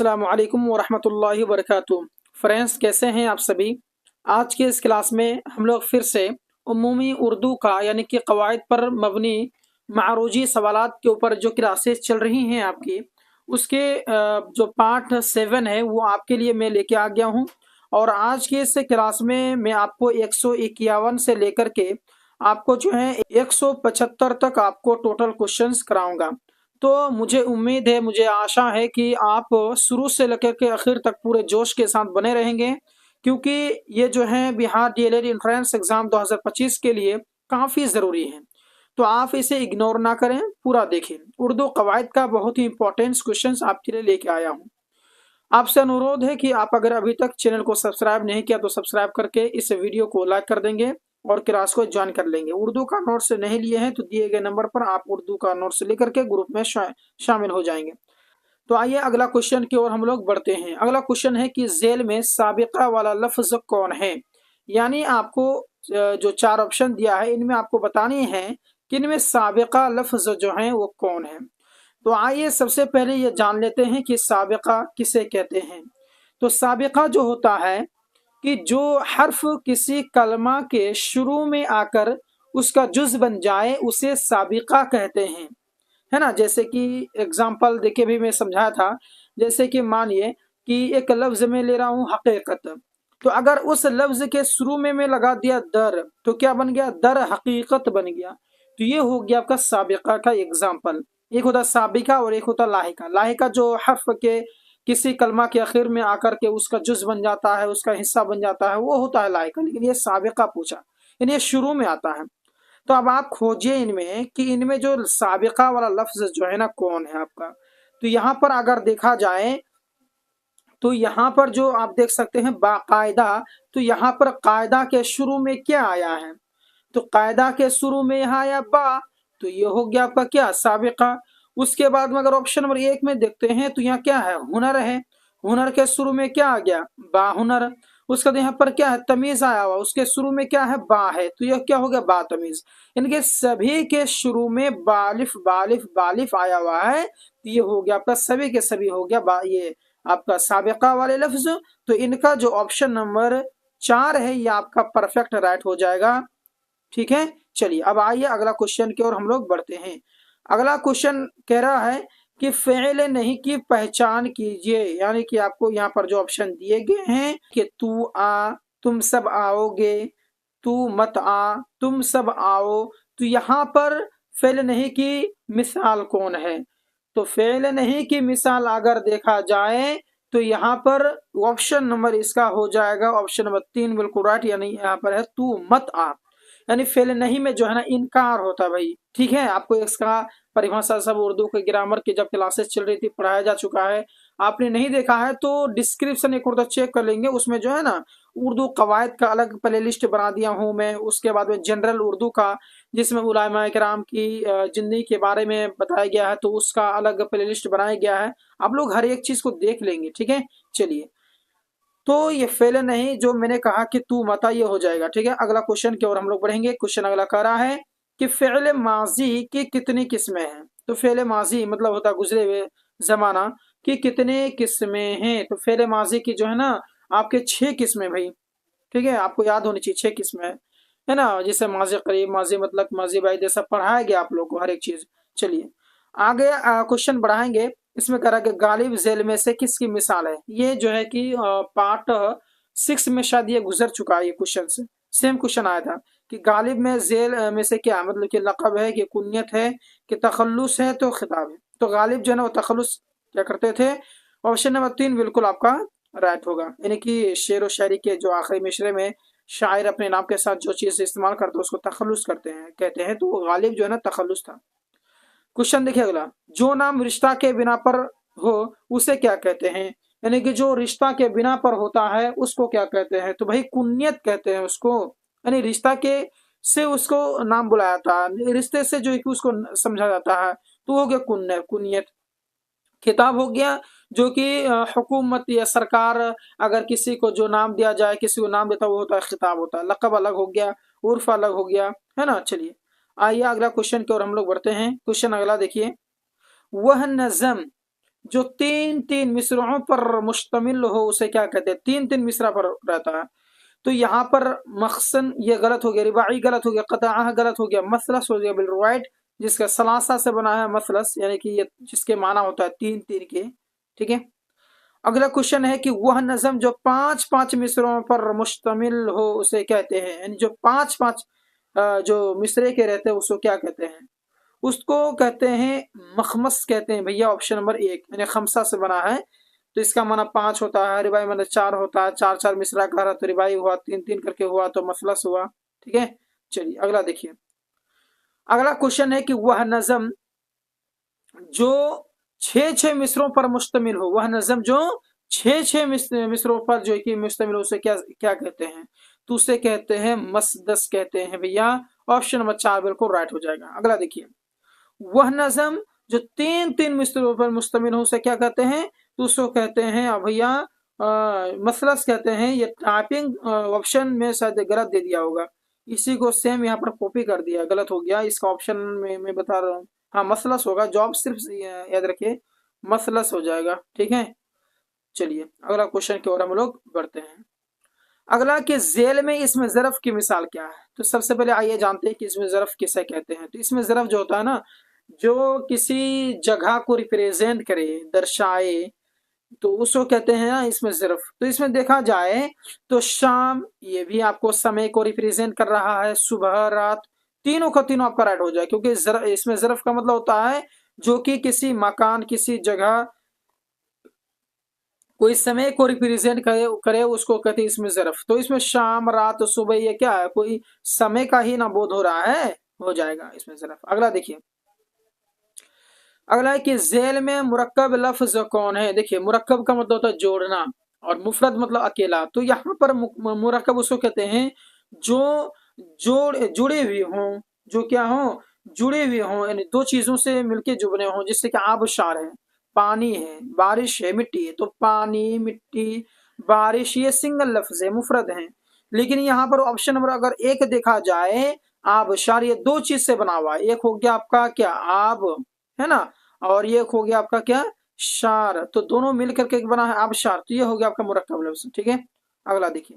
अस्सलामु अलैकुम वरहमतुल्लाहि वबरकातुहू। फ्रेंड्स, कैसे हैं आप सभी। आज के इस क्लास में हम लोग फिर से उम्मी उर्दू का यानी कि कवायद पर मबनी मारूजी सवालात के ऊपर जो क्लासेस चल रही हैं आपकी, उसके जो पार्ट 7 है वो आपके लिए मैं लेके आ गया हूं। और आज के इस क्लास में मैं आपको 151 से लेकर के आपको जो है 175 तक आपको टोटल क्वेश्चंस कराऊंगा। तो मुझे उम्मीद है, मुझे आशा है कि आप शुरू से लेकर के आखिर तक पूरे जोश के साथ बने रहेंगे, क्योंकि ये जो है बिहार डीएलएड एंट्रेंस एग्जाम 2025 के लिए काफ़ी ज़रूरी है। तो आप इसे इग्नोर ना करें, पूरा देखें। उर्दू कवायद का बहुत ही इंपॉर्टेंट क्वेश्चन आपके लिए लेके आया हूँ। आपसे अनुरोध है कि आप अगर अभी तक चैनल को सब्सक्राइब नहीं किया तो सब्सक्राइब करके इस वीडियो को लाइक कर देंगे और क्लास को ज्वाइन कर लेंगे। उर्दू का नोट्स नहीं लिए हैं तो दिए गए नंबर पर आप उर्दू का नोट्स लेकर के ग्रुप में शामिल हो जाएंगे। तो आइए अगला क्वेश्चन की ओर हम लोग बढ़ते हैं। अगला क्वेश्चन है कि जेल में साबिका वाला लफ्ज कौन है। यानी आपको जो 4 ऑप्शन दिया है इनमें आपको बतानी है कि इनमें साबिका लफ्ज जो है वो कौन है। तो आइए सबसे पहले ये जान लेते हैं कि साबिका किसे कहते हैं। तो साबिका जो होता है कि जो हर्फ किसी कलमा के शुरू में आकर उसका जुज बन जाए उसे साबिका कहते हैं, है ना। जैसे कि एग्जाम्पल देके भी मैं समझाया था। जैसे कि मानिए कि एक लफ्ज में ले रहा हूं हकीकत, तो अगर उस लफ्ज के शुरू में मैं लगा दिया दर तो क्या बन गया, दर हकीकत बन गया। तो ये हो गया आपका साबिका का एग्जाम्पल। एक होता साबिका और एक होता लाहिका। लाहिका जो हर्फ के किसी कलमा के आखिर में आकर के उसका जुज बन जाता है, उसका हिस्सा बन जाता है, वो होता है लाहिका। लेकिन ये साबिका पूछा, यानी ये शुरू में आता है। तो अब आप खोजिए इनमें कि इनमें जो साबिका वाला लफ्ज जो है ना कौन है आपका। तो यहाँ पर अगर देखा जाए तो यहाँ पर जो आप देख सकते हैं बाकायदा, तो यहाँ पर कायदा के शुरू में क्या आया है, तो कायदा के शुरू में यहाँ आया बा, तो ये हो गया आपका क्या, साबिका। उसके बाद में अगर ऑप्शन नंबर 1 में देखते हैं तो यहाँ क्या है, हुनर है। हुनर के शुरू में क्या आ गया, बा हुनर। उसके बाद यहाँ पर क्या है, तमीज आया हुआ, उसके शुरू में क्या है, बा है, तो यह क्या हो गया, बा तमीज। इनके सभी के शुरू में बालिफ बालिफ बालिफ आया हुआ है, तो ये हो गया आपका सभी के सभी हो गया बा, ये आपका साबिका वाले लफ्ज। तो इनका जो ऑप्शन नंबर 4 है ये आपका परफेक्ट राइट हो जाएगा। ठीक है, चलिए अब आइए अगला क्वेश्चन की ओर हम लोग बढ़ते हैं। अगला क्वेश्चन कह रहा है कि फेल नहीं की पहचान कीजिए। यानी कि आपको यहाँ पर जो ऑप्शन दिए गए हैं कि तू आ, तुम सब आओगे, तू मत आ, तुम सब आओ, तो यहाँ पर फेल नहीं की मिसाल कौन है। तो फेल नहीं की मिसाल अगर देखा जाए तो यहाँ पर ऑप्शन नंबर इसका हो जाएगा ऑप्शन नंबर 3 बिल्कुल राइट। यानी यहाँ पर है तू मत आ, यानी फेल नहीं में जो है ना इनकार होता है भाई। ठीक है, आपको इसका परिभाषा सब उर्दू के ग्रामर की जब क्लासेस चल रही थी पढ़ाया जा चुका है। आपने नहीं देखा है तो डिस्क्रिप्शन एक और चेक कर लेंगे, उसमें जो है ना उर्दू कवायद का अलग प्ले लिस्ट बना दिया हूँ मैं। उसके बाद में जनरल उर्दू का, जिसमें उलमा किराम की जिंदगी के बारे में बताया गया है, तो उसका अलग प्ले लिस्ट बनाया गया है। आप लोग हर एक चीज को देख लेंगे। ठीक है, चलिए। तो ये फेल नहीं जो मैंने कहा कि तू मता, ये हो जाएगा। ठीक है, अगला क्वेश्चन की ओर हम लोग बढ़ेंगे। क्वेश्चन अगला कह रहा है कि फेल माजी की कितनी किस्में हैं। तो फेल माजी मतलब होता है गुजरे हुए जमाना की कितने किस्में हैं। तो फेल माजी की जो है ना आपके 6 किस्में भाई। ठीक है, आपको याद होनी चाहिए 6 किस्में है ना। जैसे माजी करीब, माजी मतलब, माजी बाई, जैसा पढ़ाया गया आप लोग को हर एक चीज। चलिए आगे क्वेश्चन बढ़ाएंगे। इसमें कह रहा है कि गालिब जेल में से किसकी मिसाल है। ये जो है कि पार्ट 6 में शायद ये गुजर चुका है। ये क्वेश्चन से सेम क्वेश्चन आया था कि गालिब में जेल में से क्या, मतलब कि लक़ब है कि कुन्यत है कि तखल्लुस है तो खिताब है। तो गालिब जो है ना वो तखल्लुस क्या करते थे। ऑप्शन नंबर 3 बिल्कुल आपका राइट होगा। यानी कि शेर व शायरी के जो आखिरी मिसरे में शायर अपने नाम के साथ जो चीज इस्तेमाल करते हैं उसको तखल्लुस करते हैं, कहते हैं। तो गालिब जो है ना तखल्लुस था। क्वेश्चन देखिए अगला, जो नाम रिश्ता के बिना पर हो उसे क्या कहते हैं। यानी कि जो रिश्ता के बिना पर होता है उसको क्या कहते हैं। तो भाई कुन्यत कहते हैं उसको। यानी रिश्ता के से उसको नाम बुलाया था, रिश्ते से जो है कि उसको समझा जाता है, तो हो गया कुन्यत। खिताब हो गया जो कि हुकूमत या सरकार अगर किसी को जो नाम दिया जाए, किसी को नाम देता है, वो होता है खिताब होता है। लक़ब अलग हो गया, उर्फ अलग हो गया, है ना। चलिए आइए अगला क्वेश्चन की ओर हम लोग बढ़ते हैं। क्वेश्चन अगला देखिए, वह नज़म जो तीन तीन मिसरों पर मुश्तमिल हो उसे क्या कहते हैं? तीन तीन मिसरा पर रहता है। तो यहाँ पर मखसन ये गलत हो गया, रिबाई गलत हो गया, कताह गलत हो गया, मसलस हो गया बिलरुवाइट, जिसका सलासा से बना है मसलस, यानी कि ये जिसके माना होता है तीन तीन के। ठीक है। अगला क्वेश्चन है कि वह नज़म जो पांच पांच मिसरों पर मुश्तमिल हो उसे कहते हैं, यानी जो पांच पांच जो मिसरे के रहते हैं उसको क्या कहते हैं? उसको कहते हैं मखमस कहते हैं भैया। ऑप्शन नंबर एक, यानी खमसा से बना है तो इसका माना पांच होता है, रिबाई माना चार होता है, चार चार मिसरा का रहा तो रिबाई हुआ, तीन तीन करके हुआ तो मसलस हुआ। ठीक है। चलिए अगला देखिए। अगला क्वेश्चन है कि वह नज़म जो छह छह मिसरों पर मुश्तमिल हो, वह नज़म जो छह छह मिसरों पर जो कि मुश्तमिल हो उसे क्या क्या कहते हैं? तो उसे कहते हैं मसदस कहते हैं भैया। ऑप्शन नंबर चार बिल्कुल राइट हो जाएगा। अगला देखिए। वह नज़म जो तीन तीन मिसरों पर मुश्तमिल हो उसे क्या कहते हैं? तो उसको कहते हैं भैया मसलस कहते हैं। ये टाइपिंग ऑप्शन में शायद गलत दे दिया होगा, इसी को सेम यहाँ पर कॉपी कर दिया, गलत हो गया। इसका ऑप्शन में मैं बता रहा हूँ, हाँ मसलस होगा। जॉब सिर्फ याद रखिए मसलस हो जाएगा। ठीक है। चलिए अगला क्वेश्चन की ओर हम लोग बढ़ते हैं। अगला कि जेल में इसमें ज़रफ़ की मिसाल क्या है? तो सबसे पहले आइए जानते हैं कि इसमें ज़रफ़ किसे कहते हैं। तो इसमें ज़रफ़ जो होता है ना, जो किसी जगह को रिप्रेजेंट करे, दर्शाए, तो उसको कहते हैं ना इसमें ज़रफ़। तो इसमें देखा जाए तो शाम ये भी आपको समय को रिप्रेजेंट कर रहा है, सुबह रात तीनों का तीनों आपका राइट हो जाए, क्योंकि इसमें ज़रफ़ का मतलब होता है जो कि किसी मकान किसी जगह कोई समय को रिप्रेजेंट करे उसको कहते हैं इसमें ज़रफ़। तो इसमें शाम रात सुबह ये क्या है, कोई समय का ही ना बोध हो रहा है, हो जाएगा इसमें ज़रफ़। अगला देखिए। अगला है कि जेल में मुरक्कब लफ्ज कौन है? देखिए मुरक्कब का मतलब होता है जोड़ना और मुफरद मतलब अकेला। तो यहाँ पर मुरक्कब उसको कहते हैं जो जुड़े हुए हों, जो क्या हों, जुड़े हुए हों, यानी दो चीजों से मिलके जुड़े हों, जिससे कि आबशार है, पानी है, बारिश है, मिट्टी है। तो पानी मिट्टी बारिश ये सिंगल लफ्ज है, मुफरद है। लेकिन यहाँ पर ऑप्शन नंबर अगर एक देखा जाए, आबशार ये दो चीज से बना हुआ है। एक हो गया आपका क्या, आब, है ना, और ये हो गया आपका क्या, शार। तो दोनों मिल करके बना है आबशार। तो ये हो गया आपका मुरक्कब लफ्ज। ठीक है। अगला देखिए।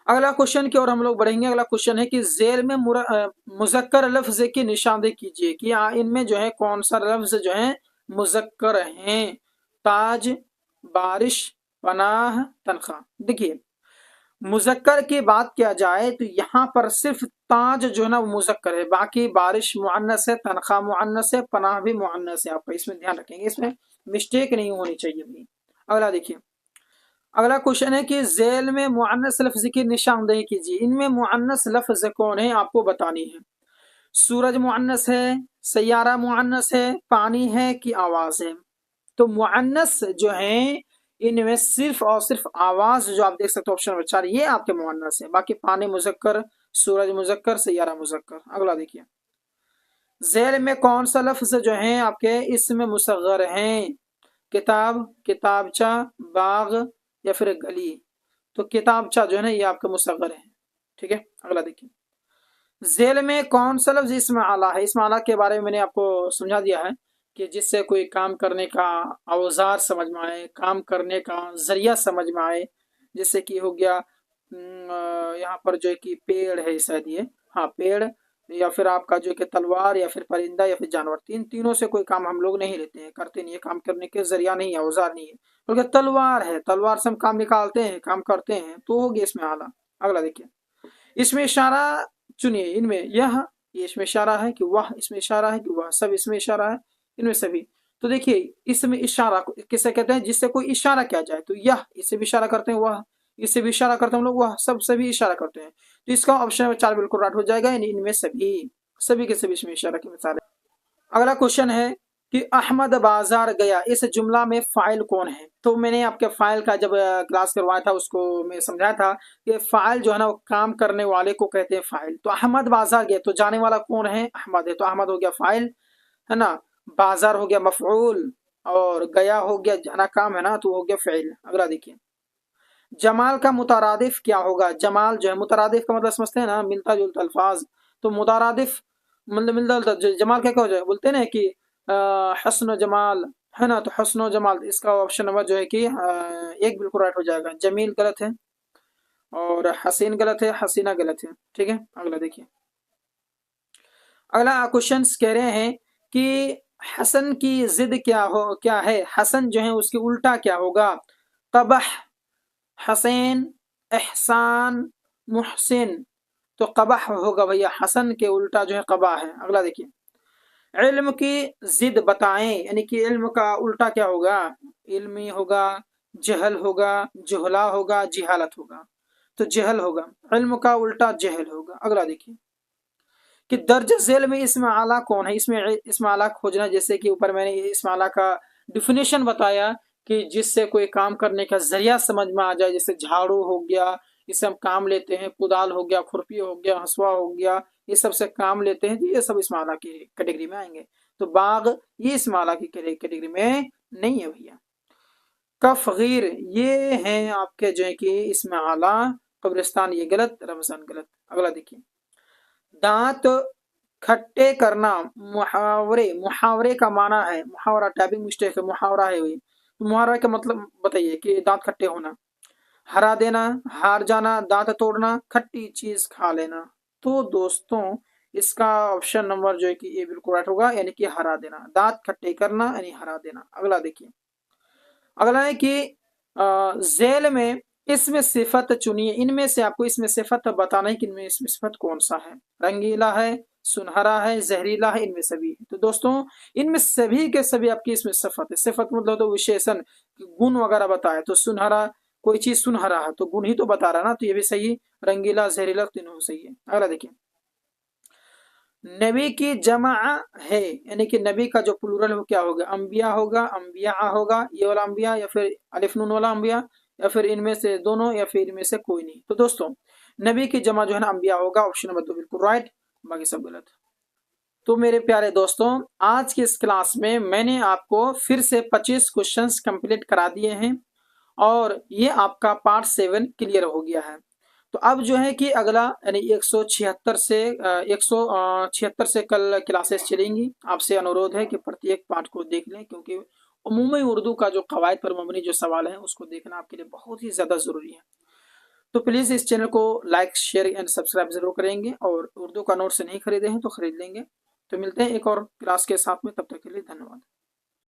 अगला क्वेश्चन की ओर हम लोग बढ़ेंगे। अगला क्वेश्चन है कि जेल में मुजक्कर लफ्ज की निशानदेही कीजिए कि इनमें जो है कौन सा लफ्ज जो है मुजक्कर है? ताज, बारिश, पनाह, तनख्वाह। देखिए मुजक्कर की बात किया जाए तो यहाँ पर सिर्फ ताज जो है ना वो मुजक्कर है, बाकी बारिश मुअन्नस है, तनख्वाह मुअन्नस है, पनाह भी मुअन्नस है। आपका इसमें ध्यान रखेंगे, इसमें मिस्टेक नहीं होनी चाहिए भाई। अगला देखिए। अगला क्वेश्चन है कि जेल में मुअन्नस लफ्ज की निशानदेही कीजिए। इनमें मुअन्नस लफ्ज कौन है आपको बतानी है। सूरज मुअन्नस है, सैयारा मुअन्नस है, पानी है कि आवाज है? तो मुअन्नस जो है इनमें सिर्फ और सिर्फ आवाज जो आप देख सकते हो ऑप्शन नंबर चार, ये आपके मुअन्नस है। बाकी पानी मुजक्कर, सूरज मुजक्कर, सैयारा मुजक्कर। अगला देखिए। जेल में कौन सा लफ्ज जो है आपके इसमें मुसग्गर हैं? किताब, किताबचा, बाग या फिर गली? तो किताबचा जो है ना ये आपका मुसग्गर है। ठीक है। अगला देखिए। जेल में कौन सा लफ्ज इसमें आला है? इसमें आला के बारे में मैंने आपको समझा दिया है कि जिससे कोई काम करने का औजार समझ में आए, काम करने का जरिया समझ में आए। जैसे कि हो गया यहाँ पर जो है कि पेड़ है शायद ये, हाँ पेड़, या फिर आपका जो है कि तलवार, या फिर परिंदा, या फिर जानवर। तीनों से कोई काम हम लोग नहीं लेते हैं, करते नहीं है, काम करने के जरिया नहीं है, औजार नहीं है। बल्कि तलवार है, तलवार से हम काम निकालते हैं, काम करते हैं, तो हो गया इसमें आला। अगला देखिए। इसमें इशारा चुनिए। इनमें यह, ये इसमें इशारा है कि वह, इसमें इशारा है कि वह, सब इसमें इशारा है, इनमें सभी। तो देखिए इसमें इशारा किसे कहते हैं? जिससे कोई इशारा किया जाए। तो यह, इससे भी इशारा करते हैं, वह इससे भी इशारा करते हैं हम लोग, वह सब सभी इशारा करते हैं। तो इसका ऑप्शन नंबर चार बिल्कुल राइट हो जाएगा, यानी इनमें सभी, सभी के सभी इसमें इशारा की मिसाल है। अगला क्वेश्चन है कि अहमद बाजार गया, इस जुमला में फाइल कौन है? तो मैंने आपके फाइल का जब क्लास करवाया था उसको मैं समझाया था कि फाइल जो है ना वो काम करने वाले को कहते हैं फाइल। तो अहमद बाजार गया, तो जाने वाला कौन है? अहमद है। तो अहमद हो गया फाइल, है ना, बाजार हो गया मफऊल, और गया हो गया जाना काम है ना, तो हो गया फ़िल। अगला देखिए। जमाल का मुतरादिफ क्या होगा? जमाल जो है, मुतरादिफ का मतलब समझते हैं ना, मिलता जुलता अल्फाज। तो मुतरादिफ मतलब मिलता जुलता, जमाल क्या क्या हो जाए, बोलते हैं ना कि हसन जमाल, है ना। तो हस्नो जमाल, इसका ऑप्शन नंबर जो है कि एक बिल्कुल राइट हो जाएगा। जमील गलत है और हसीन गलत है, हसीना गलत है। ठीक है, अगला देखिए। अगला क्वेश्चन कह रहे हैं कि हसन की जिद क्या है। हसन जो है उसकी उल्टा क्या होगा। कबह, हसैन, एहसान, मुहसिन। तो कबह होगा भैया, हसन के उल्टा जो है कबा है। अगला देखिए। इल्म की जिद बताएं, यानी कि इल्म का उल्टा क्या होगा। इल्मी होगा, जहल होगा, जुहला होगा, जिहालत होगा। तो जहल होगा, इल्म का उल्टा जहल होगा। अगला देखिए कि दर्ज झेल में इसमें आला कौन है। इसमें आला खोजना, जैसे कि ऊपर मैंने इसमें आला का डिफिनेशन बताया कि जिससे कोई काम करने का जरिया समझ में आ जाए। जैसे झाड़ू हो गया, इससे हम काम लेते हैं। कुदाल हो गया, खुरपी हो गया, हंसुआ हो गया, ये सब से काम लेते हैं। तो ये सब इसमें आला की कैटेगरी में आएंगे। तो बाग ये इसमें आला की कैटेगरी में नहीं है भैया। कफ गीर ये हैं आपके जो है कि इसमें आला। कब्रिस्तान ये गलत, रमजान गलत। अगला देखिए। दांत खट्टे करना, मुहावरे, मुहावरे का माना है, मुहावरा टाइपिंग मिस्टेक है, मुहावरा है वही। तो मुहावरा का मतलब बताइए कि दांत खट्टे होना। हरा देना, हार जाना, दांत तोड़ना, खट्टी चीज खा लेना। तो दोस्तों इसका ऑप्शन नंबर जो है कि ये बिल्कुल राइट होगा, यानी कि हरा देना, दांत खट्टे करना यानी हरा देना। अगला देखिए। अगला है कि जेल में इसमें सिफत चुनिए। इनमें से आपको इसमें सिफत बताना है कि इनमें इसमें सिफत कौन सा है। रंगीला है, सुनहरा है, जहरीला है, इनमें सभी है। तो दोस्तों इनमें सभी के सभी आपकी इसमें सिफत है। सिफत मतलब तो विशेषण, गुण वगैरह बताए। तो सुनहरा, कोई चीज सुनहरा है तो गुण ही तो बता रहा ना, तो ये भी सही। रंगीला, जहरीला, तीनों सही है। अगला देखिए। नबी की जमा है, यानी कि नबी का जो प्लूरल हो क्या होगा। अंबिया होगा, अंबिया होगा, ये वाला अंबिया, या फिर अलिफ नून वाला अंबिया, या फिर इनमें से दोनों, या फिर इनमें से कोई नहीं। तो दोस्तों नबी की जमा जो है ना अंबिया होगा। ऑप्शन नंबर 2 बिल्कुल राइट, बाकी सब गलत। तो मेरे प्यारे दोस्तों आज की इस क्लास में मैंने आपको फिर से 25 क्वेश्चंस कंप्लीट करा दिए हैं और ये आपका पार्ट 7 क्लियर हो गया है। तो अब जो है कि अगला यानी 176 से कल क्लासेस चलेंगी। आपसे अनुरोध है कि प्रत्येक पार्ट को देख लें, क्योंकि उम्मी उर्दू का जो कवायद पर मबनी जो सवाल है उसको देखना आपके लिए बहुत ही ज़्यादा ज़रूरी है। तो प्लीज़ इस चैनल को लाइक, शेयर एंड सब्सक्राइब जरूर करेंगे, और उर्दू का नोट से नहीं खरीदे हैं तो खरीद लेंगे। तो मिलते हैं एक और क्लास के साथ में, तब तक के लिए धन्यवाद।